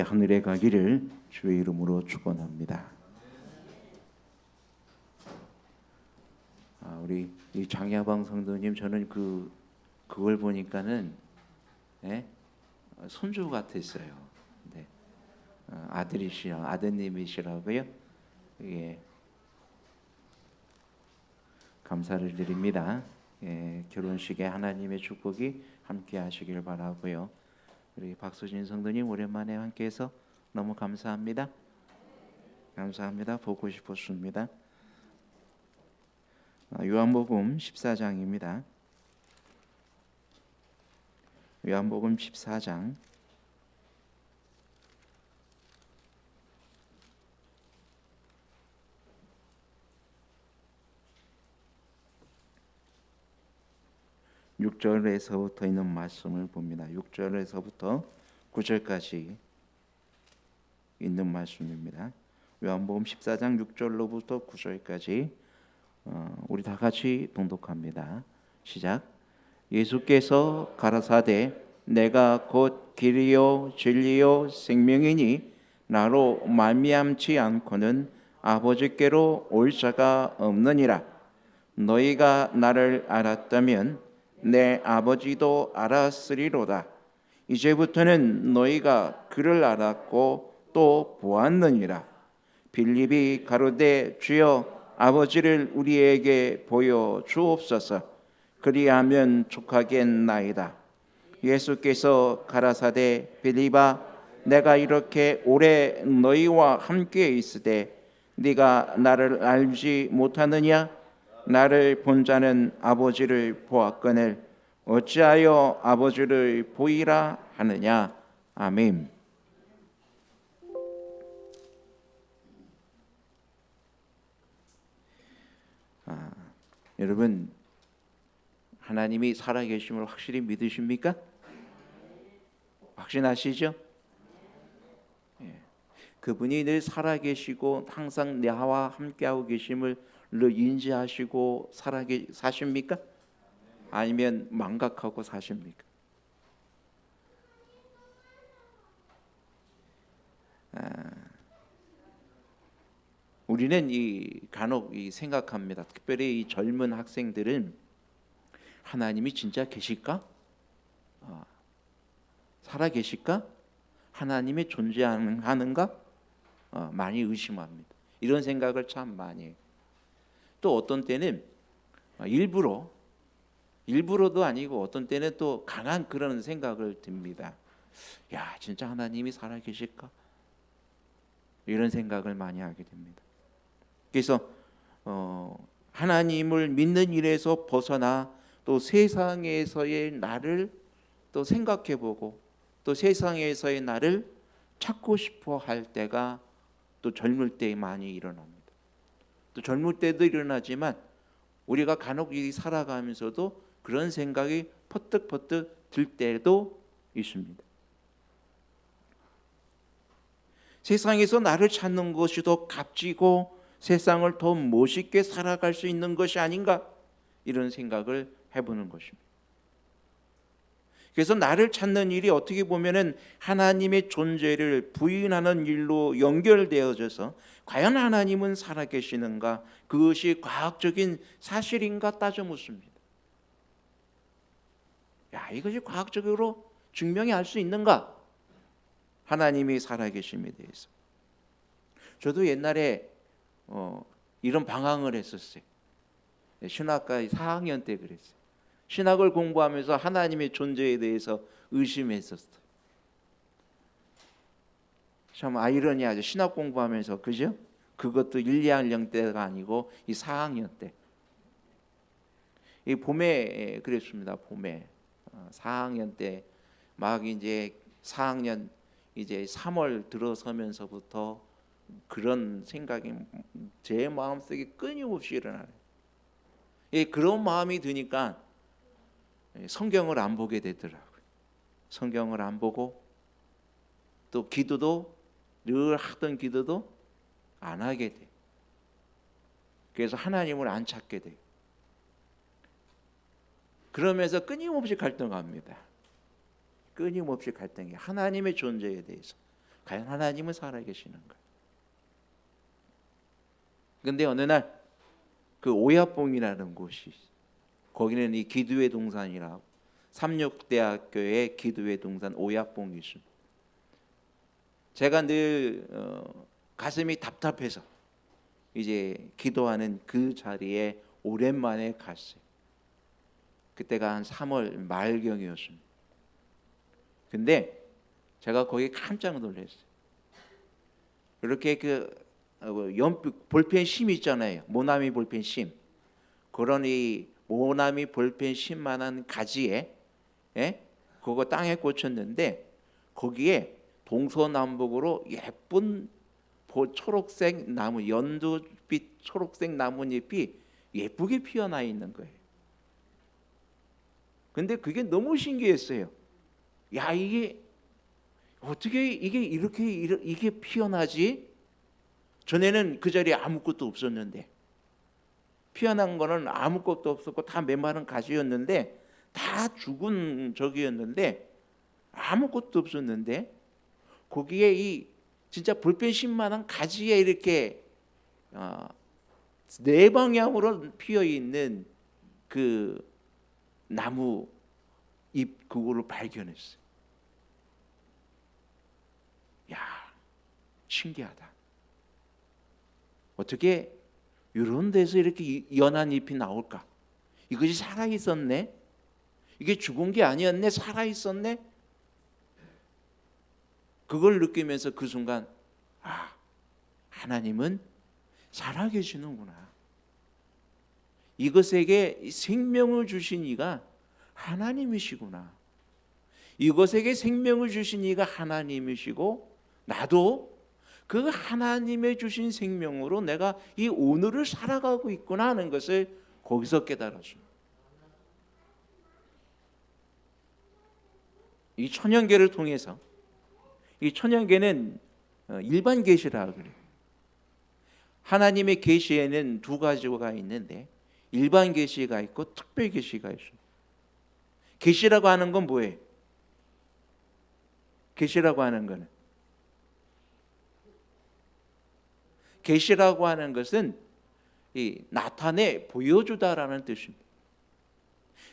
하늘에 가기를 주의 이름으로 축원합니다. 우리 이 장야방 성도님, 저는 그걸 보니까는 손주 같았어요. 네. 아드님이시라고요. 예. 감사를 드립니다. 결혼식에 하나님의 축복이 함께 하시길 바라고요. 우리 박수진 성도님 오랜만에 함께해서 너무 감사합니다. 감사합니다. 보고 싶었습니다. 요한복음 14장입니다. 요한복음 14장 6절에서부터 있는 말씀을 봅니다. 6절에서부터 9절까지 있는 말씀입니다. 요한복음 14장 6절로부터 9절까지 우리 다 같이 봉독합니다. 시작. 예수께서 가라사대 내가 곧 길이요 진리요 생명이니 나로 말미암지 않고는 아버지께로 올 자가 없느니라. 너희가 나를 알았다면 내 아버지도 알았으리로다. 이제부터는 너희가 그를 알았고 또 보았느니라. 빌립이 가로되 주여 아버지를 우리에게 보여 주옵소서. 그리하면 족하겠나이다. 예수께서 가라사대 빌립아 내가 이렇게 오래 너희와 함께 있으되 네가 나를 알지 못하느냐? 나를 본 자는 아버지를 보았거늘 어찌하여 아버지를 보이라 하느냐? 아멘. 여러분, 하나님이 살아계심을 확실히 믿으십니까? 확신하시죠? 그분이 늘 살아계시고 항상 나와 함께하고 계심을 늘 인지하시고 사십니까? 아니면 망각하고 사십니까? 우리는 간혹 생각합니다. 특별히 이 젊은 학생들은 하나님이 진짜 계실까? 살아 계실까? 하나님이 존재하는가? 많이 의심합니다. 이런 생각을 참 많이 해요. 또 어떤 때는 일부러도 아니고 어떤 때는 또 강한 그런 생각을 듭니다. 야, 진짜 하나님이 살아 계실까? 이런 생각을 많이 하게 됩니다. 그래서 하나님을 믿는 일에서 벗어나 또 세상에서의 나를 또 생각해보고 또 세상에서의 나를 찾고 싶어 할 때가 또 젊을 때 많이 일어납니다. 또 젊을 때도 일어나지만 우리가 간혹 살아가면서도 그런 생각이 퍼뜩퍼뜩 들 때도 있습니다. 세상에서 나를 찾는 것이 더 값지고 세상을 더 멋있게 살아갈 수 있는 것이 아닌가? 이런 생각을 해보는 것입니다. 그래서 나를 찾는 일이 어떻게 보면은 하나님의 존재를 부인하는 일로 연결되어져서 과연 하나님은 살아계시는가? 그것이 과학적인 사실인가 따져 묻습니다. 이것이 과학적으로 증명이 할 수 있는가? 하나님이 살아계심에 대해서. 저도 옛날에 이런 방황을 했었어요. 신학과 4학년 때 그랬어요. 신학을 공부하면서 하나님의 존재에 대해서 의심했었어요. 참 아이러니하죠. 신학 공부하면서, 그죠? 그것도 1, 2학년 때가 아니고 이 4학년 때. 이 봄에 그랬습니다. 봄에 4학년 때 막 이제 4학년 이제 3월 들어서면서부터 그런 생각이 제 마음속에 끊임없이 일어나요. 그런 마음이 드니까 성경을 안 보게 되더라고요. 성경을 안 보고 또 기도도 늘 하던 기도도 안 하게 돼. 그래서 하나님을 안 찾게 돼. 그러면서 끊임없이 갈등합니다. 끊임없이 갈등해. 하나님의 존재에 대해서. 과연 하나님은 살아계시는가? 근데 어느 날 그 오야봉이라는 곳이, 거기는 이 기도의 동산이라고, 삼육대학교의 기도의 동산 오야봉이 있습니다. 제가 늘 가슴이 답답해서 이제 기도하는 그 자리에 오랜만에 갔어요. 그때가 한 3월 말경이었습니다. 근데 제가 거기 깜짝 놀랐어요. 이렇게 그 연필 볼펜 심 있잖아요. 모나미 볼펜 심. 그런 이 모나미 볼펜 심만한 가지에, 그거 땅에 꽂혔는데 거기에 동서남북으로 예쁜 초록색 나무, 연두빛 초록색 나뭇잎이 예쁘게 피어나 있는 거예요. 근데 그게 너무 신기했어요. 야, 이게 어떻게 이게 피어나지? 전에는 그 자리에 아무것도 없었는데, 피어난 거는 아무것도 없었고 다 메마른 가지였는데, 다 죽은 적이었는데 아무것도 없었는데, 거기에 이 진짜 볼펜심만한 가지에 이렇게 네 방향으로 피어 있는 그 나무 잎, 그거를 발견했어요. 야, 신기하다. 어떻게 이런 데서 이렇게 연한 잎이 나올까? 이것이 살아 있었네. 이게 죽은 게 아니었네. 살아 있었네. 그걸 느끼면서 그 순간, 아, 하나님은 살아 계시는구나. 이것에게 생명을 주신 이가 하나님이시구나. 이것에게 생명을 주신 이가 하나님이시고, 나도 그 하나님의 주신 생명으로 내가 이 오늘을 살아가고 있구나 하는 것을 거기서 깨달았습니다. 이 천연계를 통해서, 이 천연계는 일반 계시라 그래요. 하나님의 계시에는 두 가지가 있는데, 일반 계시가 있고 특별 계시가 있습니다. 계시라고 하는 건 뭐예요? 계시라고 하는 거는, 계시라고 하는 것은 이 나타내 보여주다라는 뜻입니다.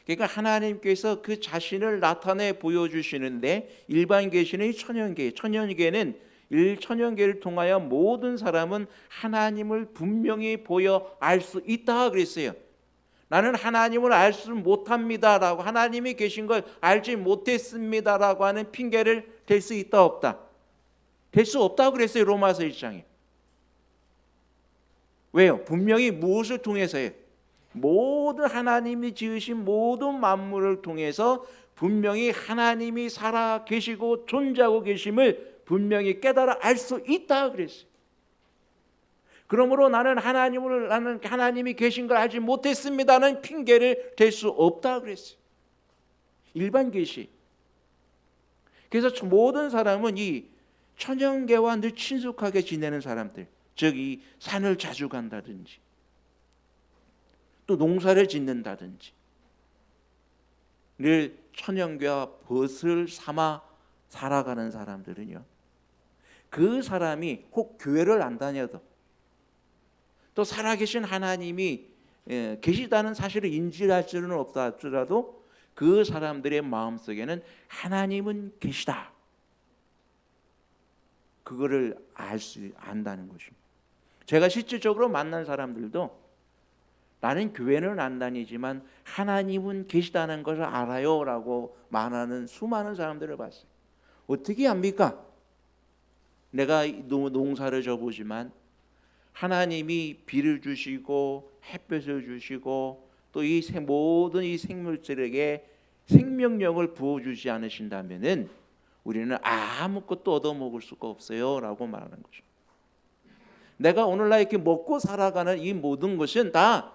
그러니까 하나님께서 그 자신을 나타내 보여주시는데, 일반 계시는 이 천연계, 천연계는 천연계를 통하여 모든 사람은 하나님을 분명히 보여 알 수 있다 그랬어요. 나는 하나님을 알 수 못합니다라고, 하나님이 계신 걸 알지 못했습니다라고 하는 핑계를 댈 수 있다 없다? 될 수 없다 그랬어요. 로마서 1장에. 왜요? 분명히 무엇을 통해서요? 모든 하나님이 지으신 모든 만물을 통해서 분명히 하나님이 살아 계시고 존재하고 계심을 분명히 깨달아 알 수 있다 그랬어요. 그러므로 나는 하나님이 계신 걸 알지 못했습니다는 핑계를 댈 수 없다 그랬어요. 일반 계시. 그래서 모든 사람은 이 천연계와 늘 친숙하게 지내는 사람들, 즉 이 산을 자주 간다든지 또 농사를 짓는다든지 늘 천연계와 벗을 삼아 살아가는 사람들은요, 그 사람이 혹 교회를 안 다녀도 또 살아계신 하나님이 계시다는 사실을 인지할 줄은 없다 할지라도 그 사람들의 마음속에는 하나님은 계시다, 그거를 안다는 것입니다. 제가 실질적으로 만난 사람들도 나는 교회는 안 다니지만 하나님은 계시다는 것을 알아요 라고 말하는 수많은 사람들을 봤어요. 어떻게 합니까? 내가 농사를 져보지만 하나님이 비를 주시고 햇볕을 주시고 또 이 모든 이 생물들에게 생명력을 부어주지 않으신다면은 우리는 아무것도 얻어먹을 수가 없어요 라고 말하는 거죠. 내가 오늘날 이렇게 먹고 살아가는 이 모든 것은 다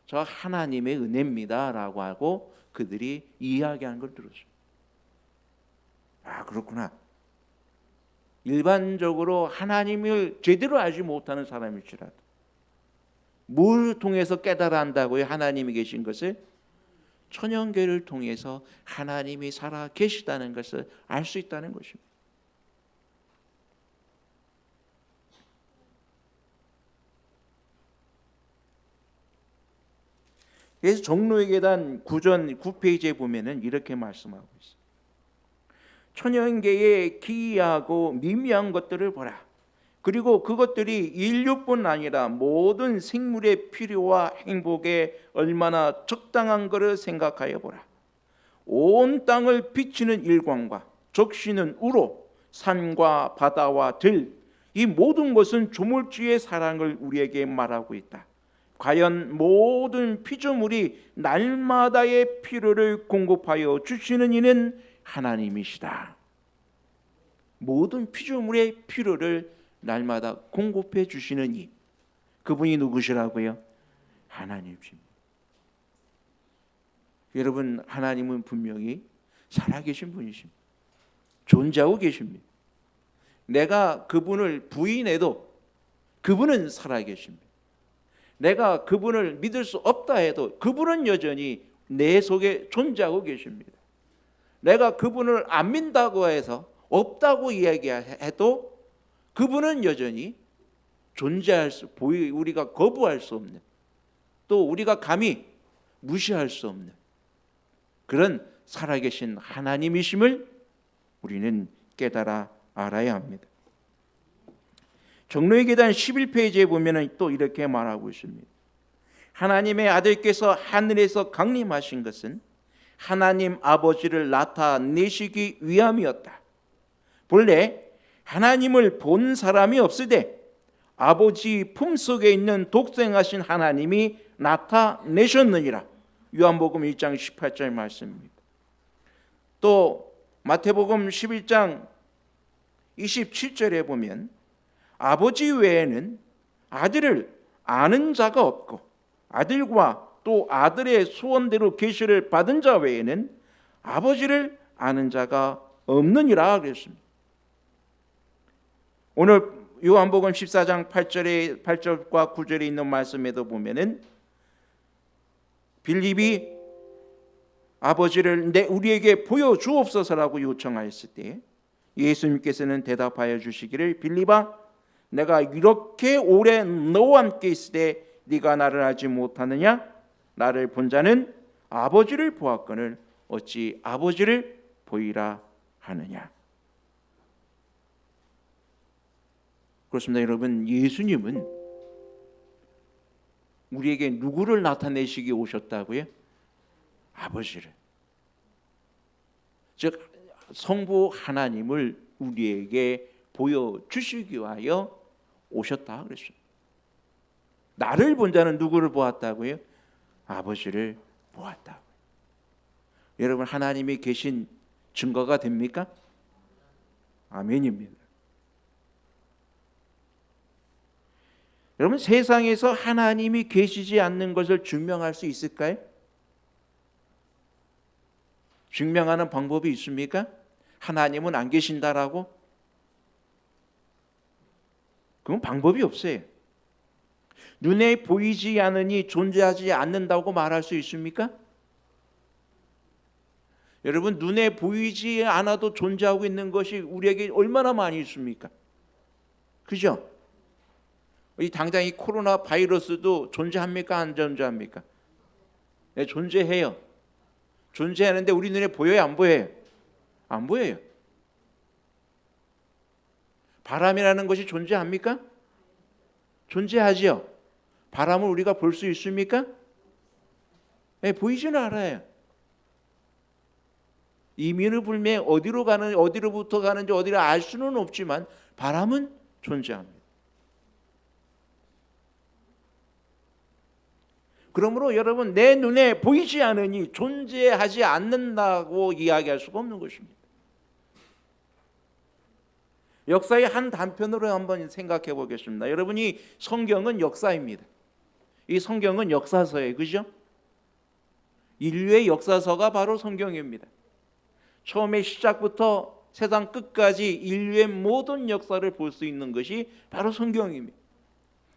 저 하나님의 은혜입니다 라고 하고 그들이 이야기하는 걸 들었어요. 아, 그렇구나. 일반적으로 하나님을 제대로 알지 못하는 사람일지라도 뭘 통해서 깨달아 안다고요? 하나님이 계신 것을 천연계를 통해서 하나님이 살아 계시다는 것을 알 수 있다는 것입니다. 그래서 종로의 계단 구전 9페이지에 보면은 이렇게 말씀하고 있어요. 천연계의 기이하고 미미한 것들을 보라. 그리고 그것들이 인류뿐 아니라 모든 생물의 필요와 행복에 얼마나 적당한 것을 생각하여 보라. 온 땅을 비치는 일광과 적시는 우로, 산과 바다와 들, 이 모든 것은 조물주의 사랑을 우리에게 말하고 있다. 과연 모든 피조물이 날마다의 필요를 공급하여 주시는 이는 하나님이시다. 모든 피조물의 필요를 날마다 공급해 주시는 이, 그분이 누구시라고요? 하나님이십니다. 여러분, 하나님은 분명히 살아계신 분이십니다. 존재하고 계십니다. 내가 그분을 부인해도 그분은 살아계십니다. 내가 그분을 믿을 수 없다 해도 그분은 여전히 내 속에 존재하고 계십니다. 내가 그분을 안 믿는다고 해서 없다고 이야기해도 그분은 여전히 존재할 수, 우리가 거부할 수 없는, 또 우리가 감히 무시할 수 없는 그런 살아계신 하나님이심을 우리는 깨달아 알아야 합니다. 종로의 계단 11페이지에 보면 또 이렇게 말하고 있습니다. 하나님의 아들께서 하늘에서 강림하신 것은 하나님 아버지를 나타내시기 위함이었다. 본래 하나님을 본 사람이 없으되 아버지 품속에 있는 독생하신 하나님이 나타내셨느니라. 요한복음 1장 18절 말씀입니다. 또 마태복음 11장 27절에 보면 아버지 외에는 아들을 아는 자가 없고 아들과 또 아들의 소원대로 계시를 받은 자 외에는 아버지를 아는 자가 없느니라 그랬습니다. 오늘 요한복음 14장 8절과 9절에 있는 말씀에도 보면은 빌립이 아버지를 우리에게 보여주옵소서라고 요청하였을 때 예수님께서는 대답하여 주시기를 빌립아 내가 이렇게 오래 너와 함께 있을 때 네가 나를 알지 못하느냐? 나를 본 자는 아버지를 보았거늘 어찌 아버지를 보이라 하느냐? 그렇습니다. 여러분, 예수님은 우리에게 누구를 나타내시기 오셨다고요? 아버지를. 즉 성부 하나님을 우리에게 보여주시기 위하여 오셨다 그랬습니다. 나를 본 자는 누구를 보았다고요? 아버지를 보았다고요. 여러분, 하나님이 계신 증거가 됩니까? 아멘입니다. 여러분, 세상에서 하나님이 계시지 않는 것을 증명할 수 있을까요? 증명하는 방법이 있습니까? 하나님은 안 계신다라고? 그건 방법이 없어요. 눈에 보이지 않으니 존재하지 않는다고 말할 수 있습니까? 여러분, 눈에 보이지 않아도 존재하고 있는 것이 우리에게 얼마나 많이 있습니까? 그죠? 당장 이 코로나 바이러스도 존재합니까? 안 존재합니까? 네, 존재해요. 존재하는데 우리 눈에 보여요? 안 보여요? 안 보여요. 바람이라는 것이 존재합니까? 존재하죠. 바람을 우리가 볼 수 있습니까? 네, 보이지는 않아요. 이민을 불매 어디로부터 가는지 어디를 알 수는 없지만 바람은 존재합니다. 그러므로 여러분, 내 눈에 보이지 않으니 존재하지 않는다고 이야기할 수가 없는 것입니다. 역사의 한 단편으로 한번 생각해 보겠습니다. 여러분이 성경은 역사입니다. 이 성경은 역사서예요. 그죠? 인류의 역사서가 바로 성경입니다. 처음에 시작부터 세상 끝까지 인류의 모든 역사를 볼 수 있는 것이 바로 성경입니다.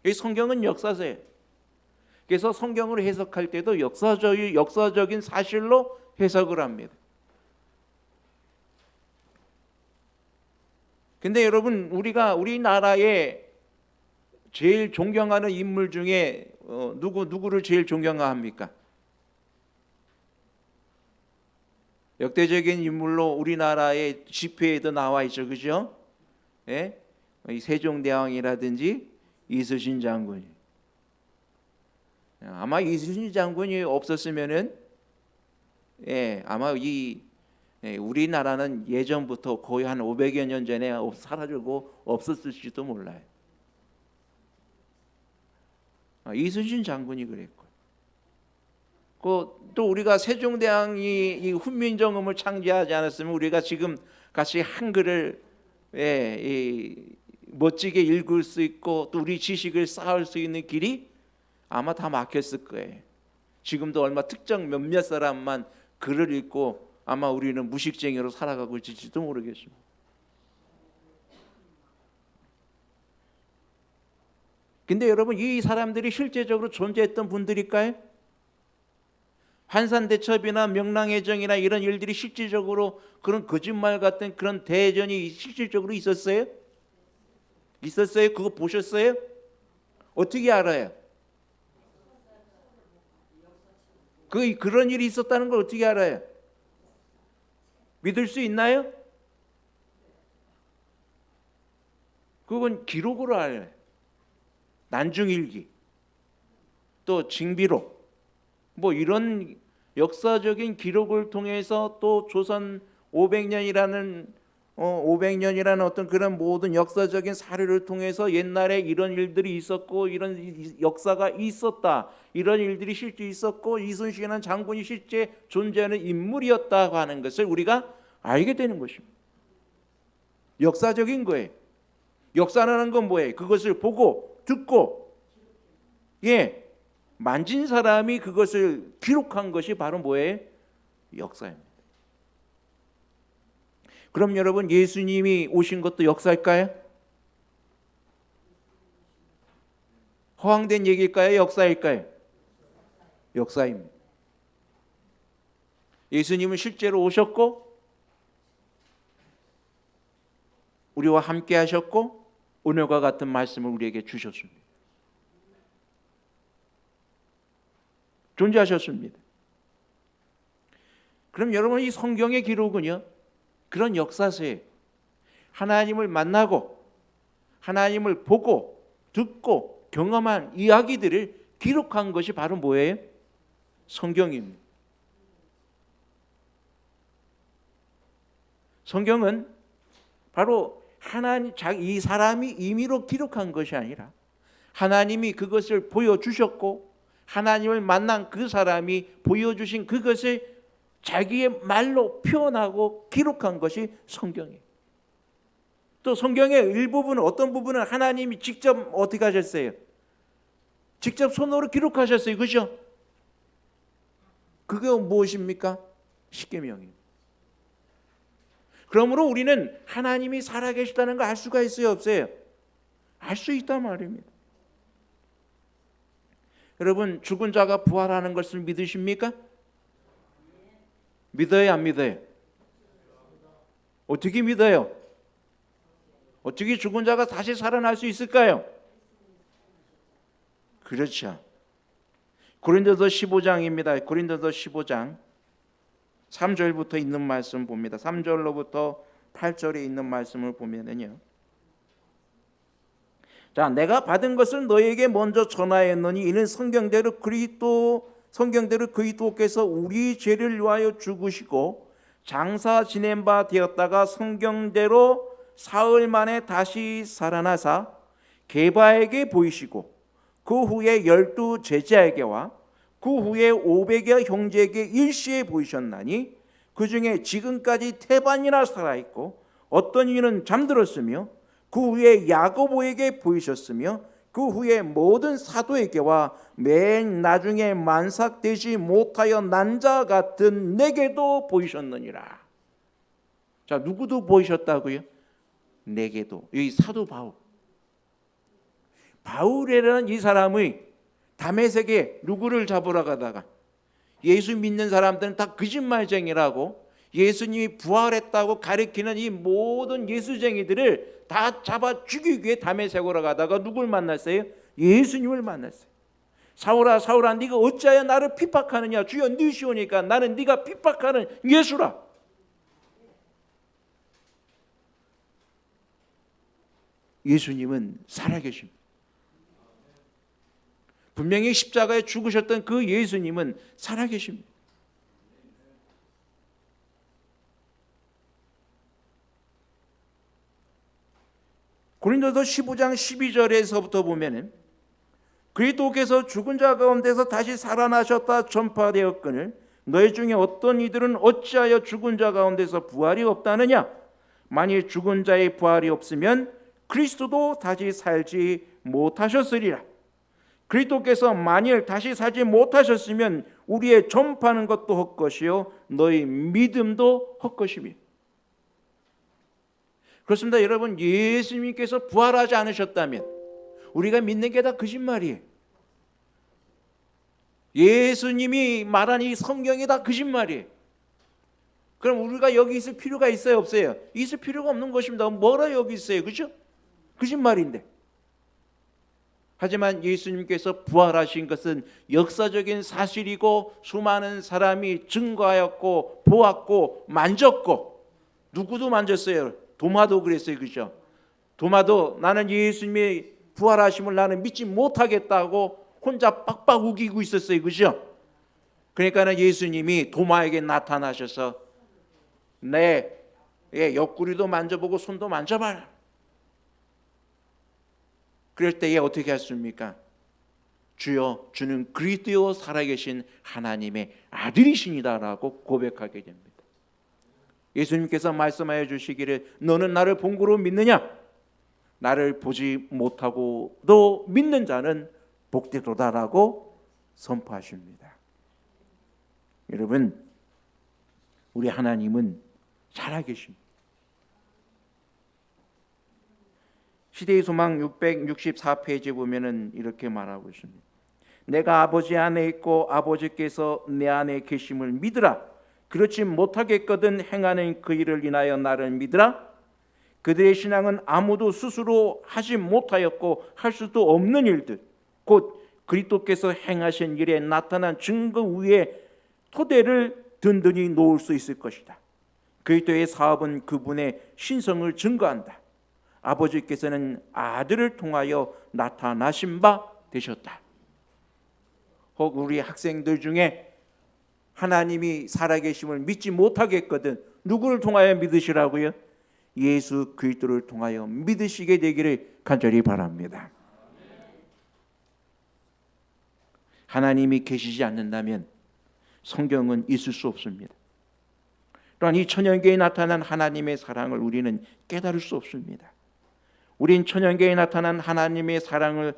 이 성경은 역사서예요. 그래서 성경을 해석할 때도 역사적인 사실로 해석을 합니다. 근데 여러분, 우리나라에 제일 존경하는 인물 중에 누구를 제일 존경합니까? 역대적인 인물로 우리나라의 지표에도 나와 있죠, 그죠? 예? 이 세종대왕이라든지 이순신 장군이. 아마 이순신 장군이 없었으면은 아마 우리나라는 예전부터 거의 한 500여 년 전에 사라지고 없었을지도 몰라요. 이순신 장군이 그랬고, 또 우리가 세종대왕이 이 훈민정음을 창제하지 않았으면 우리가 지금 같이 한글을 멋지게 읽을 수 있고 또 우리 지식을 쌓을 수 있는 길이 아마 다 막혔을 거예요. 지금도 얼마 특정 몇몇 사람만 글을 읽고 아마 우리는 무식쟁이로 살아가고 있을지도 모르겠습니다. 근데 여러분, 이 사람들이 실제적으로 존재했던 분들일까요? 환산대첩이나 명랑해정이나 이런 일들이 실질적으로 그런 거짓말 같은 그런 대전이 실질적으로 있었어요? 있었어요? 그거 보셨어요? 어떻게 알아요? 그런 일이 있었다는 걸 어떻게 알아요? 믿을 수 있나요? 그건 기록으로 알아요. 난중일기, 또 징비록, 뭐 이런 역사적인 기록을 통해서 또 조선 500년이라는 어떤 그런 모든 역사적인 사료를 통해서 옛날에 이런 일들이 있었고 이런 역사가 있었다, 이런 일들이 실제 있었고 이순신이라는 장군이 실제 존재하는 인물이었다고 하는 것을 우리가 알게 되는 것입니다. 역사적인 거예요. 역사라는 건 뭐예요? 그것을 보고 듣고 만진 사람이 그것을 기록한 것이 바로 뭐예요? 역사입니다. 그럼 여러분, 예수님이 오신 것도 역사일까요? 허황된 얘기일까요? 역사일까요? 역사입니다. 예수님은 실제로 오셨고 우리와 함께 하셨고 오늘과 같은 말씀을 우리에게 주셨습니다. 존재하셨습니다. 그럼 여러분, 이 성경의 기록은요, 그런 역사서에 하나님을 만나고 하나님을 보고 듣고 경험한 이야기들을 기록한 것이 바로 뭐예요? 성경입니다. 성경은 바로 이 사람이 임의로 기록한 것이 아니라 하나님이 그것을 보여주셨고 하나님을 만난 그 사람이 보여주신 그것을 자기의 말로 표현하고 기록한 것이 성경이에요. 또 성경의 일부분은, 어떤 부분은 하나님이 직접 어떻게 하셨어요? 직접 손으로 기록하셨어요. 그죠? 그게 무엇입니까? 십계명입니다. 그러므로 우리는 하나님이 살아계시다는 걸 알 수가 있어요, 없어요? 알 수 있단 말입니다. 여러분, 죽은 자가 부활하는 것을 믿으십니까? 믿어요, 안 믿어요? 어떻게 믿어요? 어떻게 죽은 자가 다시 살아날 수 있을까요? 그렇죠. 고린도서 15장입니다. 고린도서 15장 3절부터 있는 말씀 봅니다. 3절로부터 8절에 있는 말씀을 보면은요, 자, 내가 받은 것을 너에게 먼저 전하였노니 이는 성경대로 그리스도께서 우리 죄를 위하여 죽으시고 장사 지낸 바 되었다가 성경대로 사흘 만에 다시 살아나사 게바에게 보이시고 그 후에 12 제자에게와 그 후에 500여 형제에게 일시에 보이셨나니 그 중에 지금까지 태반이나 살아있고 어떤 이는 잠들었으며 그 후에 야고보에게 보이셨으며 그 후에 모든 사도에게와 맨 나중에 만삭되지 못하여 난 자 같은 내게도 보이셨느니라. 자, 누구도 보이셨다고요? 내게도. 여기 사도 바울이라는 이 사람의 다메섹에 누구를 잡으러 가다가 예수 믿는 사람들은 다 거짓말쟁이라고 예수님이 부활했다고 가리키는 이 모든 예수쟁이들을 다 잡아 죽이기 위해 다메섹으로 가다가 누굴 만났어요? 예수님을 만났어요. 사울아 사울아 네가 어찌하여 나를 핍박하느냐? 주여 너시오니까 나는 네가 핍박하는 예수라. 예수님은 살아계십니다. 분명히 십자가에 죽으셨던 그 예수님은 살아계십니다. 고린도서 15장 12절에서부터 보면은 그리스도께서 죽은 자 가운데서 다시 살아나셨다 전파되었거늘 너희 중에 어떤 이들은 어찌하여 죽은 자 가운데서 부활이 없다느냐? 만일 죽은 자의 부활이 없으면 그리스도도 다시 살지 못하셨으리라. 그리스도께서 만일 다시 살지 못하셨으면 우리의 전파하는 것도 헛것이요 너희 믿음도 헛것이며. 그렇습니다. 여러분, 예수님께서 부활하지 않으셨다면 우리가 믿는 게 다 거짓말이에요. 예수님이 말한 이 성경이 다 거짓말이에요. 그럼 우리가 여기 있을 필요가 있어요, 없어요? 있을 필요가 없는 것입니다. 뭐라 여기 있어요, 그죠? 거짓말인데. 하지만 예수님께서 부활하신 것은 역사적인 사실이고 수많은 사람이 증거하였고 보았고 만졌고, 누구도 만졌어요. 도마도 그랬어요, 그죠? 도마도 나는 예수님의 부활하심을 나는 믿지 못하겠다고 혼자 빡빡 우기고 있었어요, 그죠? 그러니까는 예수님이 도마에게 나타나셔서 내 옆구리도 만져보고 손도 만져봐라. 그럴 때에 어떻게 했습니까? 주여, 주는 그리스도요 살아계신 하나님의 아들이시니다라고 고백하게 됩니다. 예수님께서 말씀하여 주시기를 너는 나를 본고로 믿느냐? 나를 보지 못하고도 믿는 자는 복되도다라고 선포하십니다. 여러분, 우리 하나님은 살아계십니다. 시대의 소망 664페이지 보면은 이렇게 말하고 있습니다. 내가 아버지 안에 있고 아버지께서 내 안에 계심을 믿으라. 그렇지 못하겠거든 행하는 그 일을 인하여 나를 믿으라. 그들의 신앙은 아무도 스스로 하지 못하였고 할 수도 없는 일들, 곧 그리스도께서 행하신 일에 나타난 증거 위에 토대를 든든히 놓을 수 있을 것이다. 그리스도의 사업은 그분의 신성을 증거한다. 아버지께서는 아들을 통하여 나타나신 바 되셨다. 혹 우리 학생들 중에 하나님이 살아계심을 믿지 못하겠거든 누구를 통하여 믿으시라고요? 예수 그리스도를 통하여 믿으시게 되기를 간절히 바랍니다. 하나님이 계시지 않는다면 성경은 있을 수 없습니다. 또한 이 천연계에 나타난 하나님의 사랑을 우리는 깨달을 수 없습니다. 우린 천연계에 나타난 하나님의 사랑을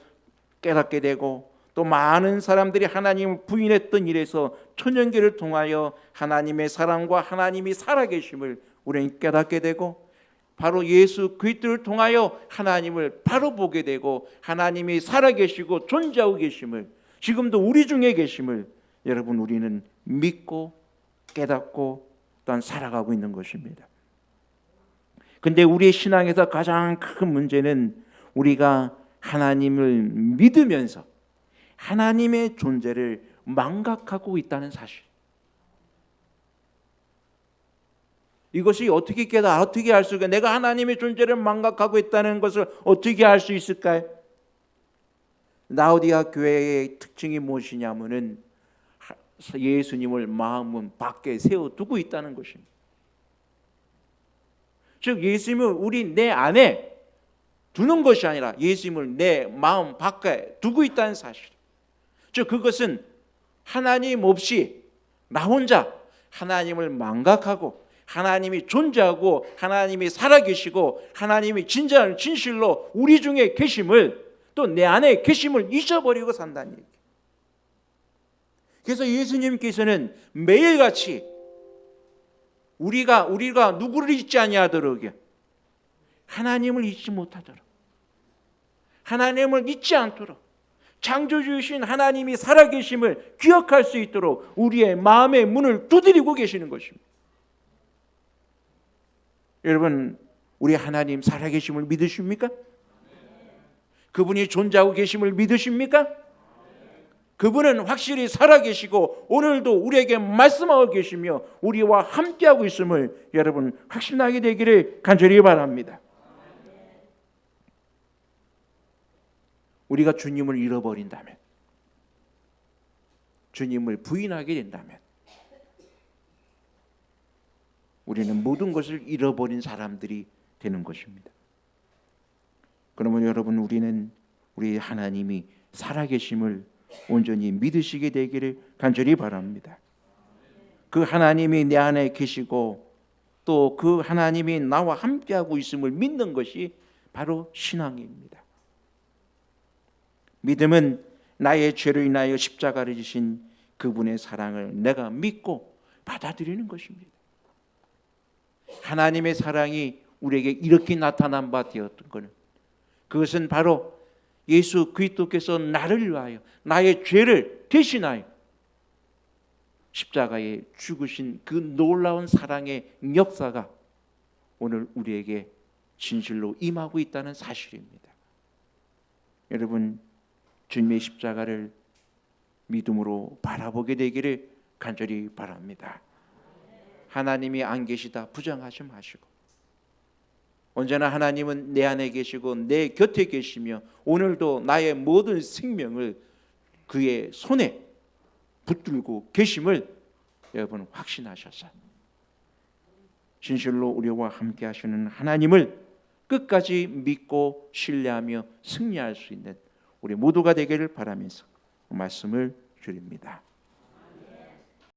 깨닫게 되고 또 많은 사람들이 하나님을 부인했던 일에서 천연계를 통하여 하나님의 사랑과 하나님이 살아계심을 우리는 깨닫게 되고 바로 예수 그리스도를 통하여 하나님을 바로 보게 되고 하나님이 살아계시고 존재하고 계심을 지금도 우리 중에 계심을 여러분 우리는 믿고 깨닫고 또한 살아가고 있는 것입니다. 근데 우리의 신앙에서 가장 큰 문제는 우리가 하나님을 믿으면서 하나님의 존재를 망각하고 있다는 사실. 이것이 어떻게 알 수가, 내가 하나님의 존재를 망각하고 있다는 것을 어떻게 알 수 있을까요? 라오디아 교회의 특징이 무엇이냐면은 예수님을 마음 밖에 세워두고 있다는 것입니다. 즉 예수님을 우리 내 안에 두는 것이 아니라 예수님을 내 마음 밖에 두고 있다는 사실. 즉 그것은 하나님 없이 나 혼자 하나님을 망각하고 하나님이 존재하고 하나님이 살아계시고 하나님이 진짜는 진실로 우리 중에 계심을 또 내 안에 계심을 잊어버리고 산다는 얘기예요. 그래서 예수님께서는 매일같이 우리가 누구를 잊지 아니하도록 하나님을 잊지 못하도록 하나님을 잊지 않도록 창조주이신 하나님이 살아계심을 기억할 수 있도록 우리의 마음의 문을 두드리고 계시는 것입니다. 여러분 우리 하나님 살아계심을 믿으십니까? 그분이 존재하고 계심을 믿으십니까? 그분은 확실히 살아계시고 오늘도 우리에게 말씀하고 계시며 우리와 함께하고 있음을 여러분 확신하게 되기를 간절히 바랍니다. 우리가 주님을 잃어버린다면, 주님을 부인하게 된다면 우리는 모든 것을 잃어버린 사람들이 되는 것입니다. 그러면 여러분, 우리는 우리 하나님이 살아계심을 온전히 믿으시게 되기를 간절히 바랍니다. 그 하나님이 내 안에 계시고 또 그 하나님이 나와 함께하고 있음을 믿는 것이 바로 신앙입니다. 믿음은 나의 죄로 인하여 십자가를 지신 그분의 사랑을 내가 믿고 받아들이는 것입니다. 하나님의 사랑이 우리에게 이렇게 나타난 바 되었던 것은, 그것은 바로 예수 그리스도께서 나를 위하여 나의 죄를 대신하여 십자가에 죽으신 그 놀라운 사랑의 역사가 오늘 우리에게 진실로 임하고 있다는 사실입니다. 여러분, 주님의 십자가를 믿음으로 바라보게 되기를 간절히 바랍니다. 하나님이 안 계시다 부정하지 마시고, 언제나 하나님은 내 안에 계시고 내 곁에 계시며 오늘도 나의 모든 생명을 그의 손에 붙들고 계심을 여러분 확신하셔서 진실로 우리와 함께 하시는 하나님을 끝까지 믿고 신뢰하며 승리할 수 있는 우리 모두가 되기를 바라면서 말씀을 드립니다.